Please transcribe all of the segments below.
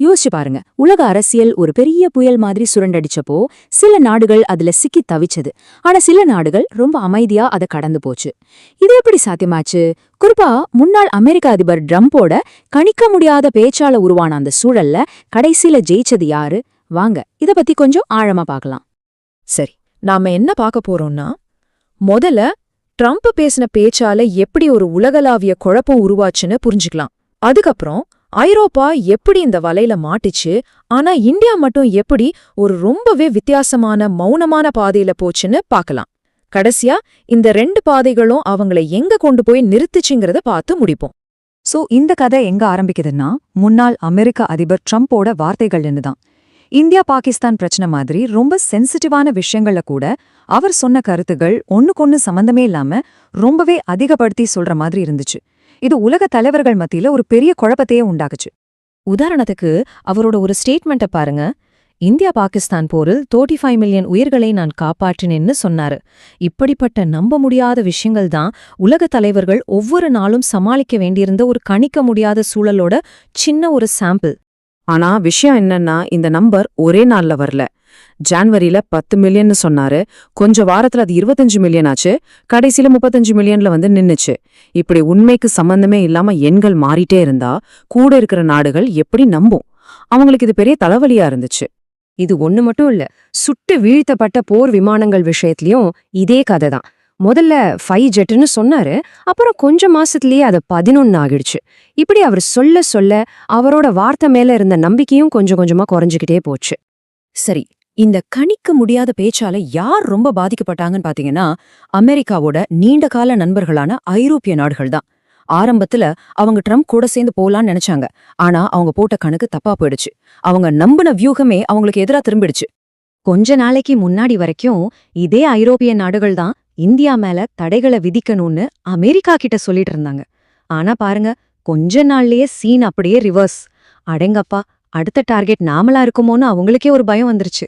யோசிச்சு பாருங்க, உலக அரசியல் ஒரு பெரிய புயல் மாதிரி சுரண்டடிச்சப்போ சில நாடுகள் அதுல சிக்கி தவிச்சது. ஆனா சில நாடுகள் ரொம்ப அமைதியா அதை கடந்து போச்சு. இது எப்படி சாத்தியமாச்சு? குறிப்பா முன்னாள் அமெரிக்க அதிபர் ட்ரம்போட கணிக்க முடியாத பேச்சால உருவான அந்த சூழல்ல கடைசியில ஜெயிச்சது யாரு? வாங்க இத பத்தி கொஞ்சம் ஆழமா பார்க்கலாம். சரி, நாம என்ன பார்க்க போறோம்னா, முதல்ல ட்ரம்ப் பேசின பேச்சால எப்படி ஒரு உலகளாவிய குழப்பம் உருவாச்சுன்னு புரிஞ்சுக்கலாம். அதுக்கப்புறம் ஐரோப்பா எப்படி இந்த வலையில மாட்டிச்சு, ஆனா இந்தியா மட்டும் எப்படி ஒரு ரொம்பவே வித்தியாசமான மௌனமான பாதையில போச்சுன்னு பார்க்கலாம். கடைசியா இந்த 2 பாதைகளும் அவங்கள எங்க கொண்டு போய் நிறுத்துச்சுங்கிறத பார்த்து முடிப்போம். சோ இந்த கதை எங்க ஆரம்பிக்குதுன்னா, முன்னாள் அமெரிக்க அதிபர் ட்ரம்போட வார்த்தைகள்னு தான். இந்தியா பாகிஸ்தான் பிரச்சனை மாதிரி ரொம்ப சென்சிட்டிவான விஷயங்கள்ல கூட அவர் சொன்ன கருத்துகள் ஒண்ணுக்கொன்னு சம்பந்தமே இல்லாம ரொம்பவே அதிகப்படுத்தி சொல்ற மாதிரி இருந்துச்சு. இது உலக தலைவர்கள் மத்தியில ஒரு பெரிய குழப்பத்தையே உண்டாக்குச்சு. உதாரணத்துக்கு அவரோட ஒரு ஸ்டேட்மெண்ட்டை பாருங்க. இந்தியா பாகிஸ்தான் போரில் 35 மில்லியன் உயிர்களை நான் காப்பாற்றினேன்னு சொன்னாரு. இப்படிப்பட்ட நம்ப முடியாத விஷயங்கள் தான் உலக தலைவர்கள் ஒவ்வொரு நாளும் சமாளிக்க வேண்டியிருந்த ஒரு கணிக்க முடியாத சூழலோட சின்ன ஒரு சாம்பிள். ஆனா விஷயம் என்னன்னா, இந்த நம்பர் ஒரே நாள்ல வரல. ஜான்வரியில 10 மில்லியன் சொன்னாரு, கொஞ்ச வாரத்துல அது 25 மில்லியன் ஆச்சு, கடைசியில 35 மில்லியன்ல வந்து நின்னுச்சு. இப்படி உண்மைக்கு சம்பந்தமே இல்லாம எண்கள் மாறிட்டே இருந்தா கூட இருக்கிற நாடுகள் எப்படி நம்பும்? அவங்களுக்கு இது பெரிய தலைவலியா இருந்துச்சு. இது ஒண்ணு மட்டும் இல்ல, சுட்டு வீழ்த்தப்பட்ட போர் விமானங்கள் விஷயத்திலயும் இதே கதை தான். முதல்ல 5 ஜெட்னு சொன்னாரு, அப்புறம் கொஞ்ச மாசத்திலேயே அது 11 ஆகிடுச்சு. இப்படி அவர் சொல்ல சொல்ல அவரோட வார்த்தை மேல இருந்த நம்பிக்கையும் கொஞ்சம் கொஞ்சமா குறைஞ்சுக்கிட்டே போச்சு. சரி, இந்த கணிக்க முடியாத பேச்சால யார் ரொம்ப பாதிக்கப்பட்டாங்கன்னு பாத்தீங்கன்னா, அமெரிக்காவோட நீண்டகால நண்பர்களான ஐரோப்பிய நாடுகள் தான். ஆரம்பத்துல அவங்க ட்ரம்ப் கூட சேர்ந்து போலான்னு நினைச்சாங்க. ஆனா அவங்க போட்ட கணக்கு தப்பா போயிடுச்சு. அவங்க நம்பின வியூகமே அவங்களுக்கு எதிரா திரும்பிடுச்சு. கொஞ்ச நாளைக்கு முன்னாடி வரைக்கும் இதே ஐரோப்பிய நாடுகள் தான் இந்தியா மேல தடைகளை விதிக்கணும்னு அமெரிக்கா கிட்ட சொல்லிட்டு இருந்தாங்க. ஆனா பாருங்க, கொஞ்ச நாள்லயே சீன் அப்படியே ரிவர்ஸ். அடேங்கப்பா, அடுத்த டார்கெட் நாமளா இருக்குமோன்னு அவங்களுக்கே ஒரு பயம் வந்துருச்சு.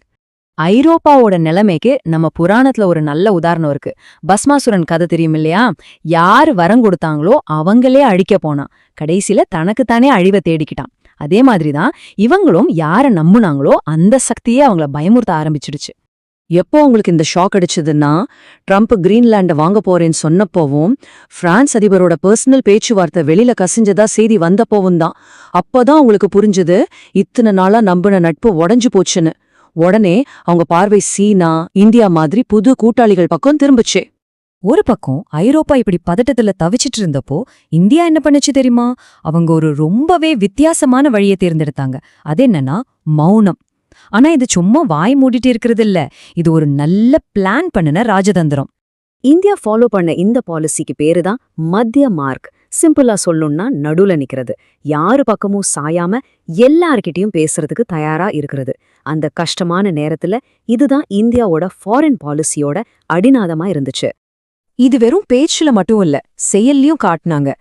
ஐரோப்பாவோட நிலைமைக்கு நம்ம புராணத்துல ஒரு நல்ல உதாரணம் இருக்கு. பஸ்மாசுரன் கதை தெரியும் இல்லையா? யாரு வரம் கொடுத்தாங்களோ அவங்களே அழிக்க போனான், கடைசியில தனக்குத்தானே அழிவை தேடிக்கிட்டான். அதே மாதிரிதான் இவங்களும் யார நம்புனாங்களோ அந்த சக்தியே அவங்கள பயமுறுத்த ஆரம்பிச்சிடுச்சு. எப்போ உங்களுக்கு இந்த ஷாக் அடிச்சதுன்னா, ட்ரம்ப் கிரீன்லாண்ட வாங்க போறேன்னு சொன்னப்போவும், பிரான்ஸ் அதிபரோட பர்சனல் பேச்சுவார்த்தை வெளியில கசிஞ்சதா செய்தி வந்தப்போவும் தான். அப்பதான் உங்களுக்கு புரிஞ்சது, இத்தனை நாளா நம்பின நட்பு உடைஞ்சு போச்சுன்னு. உடனே அவங்க பார்வை சீனா, இந்தியா மாதிரி புது கூட்டாளிகள் பக்கம் திரும்புச்சு. ஒரு பக்கம் ஐரோப்பா இப்படி பதட்டத்துல தவிச்சிட்டு இருந்தப்போ இந்தியா என்ன பண்ணுச்சு தெரியுமா? அவங்க ஒரு ரொம்பவே வித்தியாசமான வழியை தேர்ந்தெடுத்தாங்க. அது என்னன்னா மௌனம். ஆனா இது சும்மா வாய் மூடிட்டு இருக்கிறது இல்ல, இது ஒரு நல்ல பிளான் பண்ணின ராஜதந்திரம். இந்தியா ஃபாலோ பண்ண இந்த பாலிசிக்கு பேரு தான் மத்திய மார்க். சிம்பிளா சொல்லணும்னா நடுவுல நிக்கிறது, யாரு பக்கமும் சாயாம எல்லார்கிட்டயும் பேசுறதுக்கு தயாரா இருக்கிறது. அந்த கஷ்டமான நேரத்துல இதுதான் இந்தியாவோட ஃபாரின் பாலிசியோட அடிநாதமா இருந்துச்சு. இது வெறும் பேச்சுல மட்டும் இல்ல, செயல்லையும் காட்டினாங்க.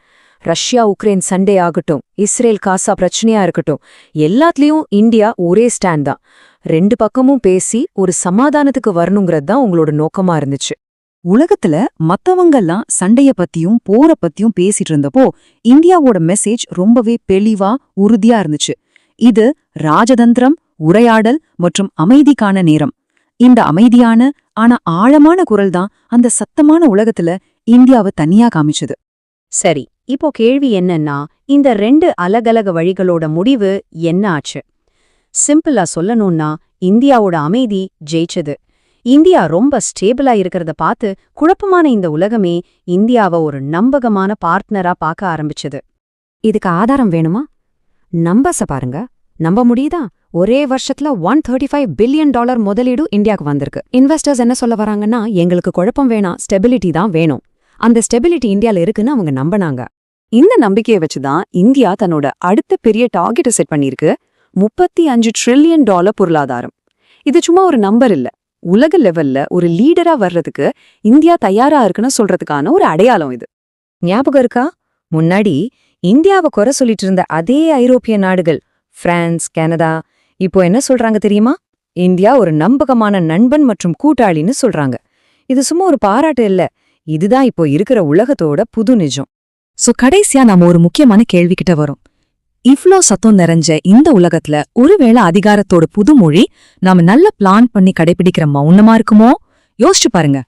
ரஷ்யா உக்ரைன் சண்டே ஆகட்டும், இஸ்ரேல் காசா பிரச்சனையா இருக்கட்டும், எல்லாத்துலயும் இந்தியா ஒரே ஸ்டாண்ட் தான். 2 பக்கமும் பேசி ஒரு சமாதானத்துக்கு வரணுங்கிறது தான் உங்களோட நோக்கமா இருந்துச்சு. உலகத்துல மத்தவங்கெல்லாம் சண்டைய பத்தியும் போர பத்தியும் பேசிட்டு இருந்தப்போ இந்தியாவோட மெசேஜ் ரொம்பவே தெளிவா உறுதியா இருந்துச்சு. இது ராஜதந்திரம், உரையாடல் மற்றும் அமைதிக்கான நேரம். இந்த அமைதியான ஆனா ஆழமான குரல் தான் அந்த சத்தமான உலகத்துல இந்தியாவை தனியா காமிச்சது. சரி, இப்போ கேள்வி என்னன்னா, இந்த 2 அலகலக வழிகளோட முடிவு என்ன ஆச்சு? சிம்பிளா சொல்லணும்னா, இந்தியாவோட அமைதி ஜெயிச்சது. இந்தியா ரொம்ப ஸ்டேபிளா இருக்கிறத பார்த்து குழப்பமான இந்த உலகமே இந்தியாவை ஒரு நம்பகமான பார்ட்னரா பார்க்க ஆரம்பிச்சது. இதுக்கு ஆதாரம் வேணுமா? நம்பர்ஸ பாருங்க. நம்ப முடியுதா? ஒரே வருஷத்துல $135 பில்லியன் முதலீடு இந்தியாவுக்கு வந்திருக்கு. இன்வெஸ்டர்ஸ் என்ன சொல்ல வராங்கன்னா, எங்களுக்கு குழப்பம் வேணாம், ஸ்டெபிலிட்டி தான் வேணும். அந்த ஸ்டெபிலிட்டி இந்தியால இருக்குன்னு அவங்க நம்பினாங்க. இந்த நம்பிக்கையை வச்சுதான் இந்தியா தன்னோட அடுத்த பெரிய டார்கெட்டை செட் பண்ணிருக்கு. $35 ட்ரில்லியன் பொருளாதாரம். இது சும்மா ஒரு நம்பர் இல்ல, உலக லெவல்ல ஒரு லீடரா வர்றதுக்கு இந்தியா தயாரா இருக்குன்னு சொல்றதுக்கான ஒரு அடையாளம் இது. ஞாபகம் இருக்கா? முன்னாடி இந்தியாவை குறை சொல்லிட்டு இருந்த அதே ஐரோப்பிய நாடுகள், பிரான்ஸ், கனடா, இப்போ என்ன சொல்றாங்க தெரியுமா? இந்தியா ஒரு நம்பகமான நண்பன் மற்றும் கூட்டாளின்னு சொல்றாங்க. இது சும்மா ஒரு பாராட்டு இல்ல, இதுதான் இப்போ இருக்கிற உலகத்தோட புது நிஜம். சோ கடைசியா நாம ஒரு முக்கியமான கேள்விக்கிட்ட வரோம். இவ்ளோ சத்தம் நிறைஞ்ச இந்த உலகத்துல ஒருவேளை அதிகாரத்தோட புதுமொழி நாம நல்ல பிளான் பண்ணி கடைபிடிக்கிற மௌனமா இருக்குமோ? யோசிச்சு பாருங்க.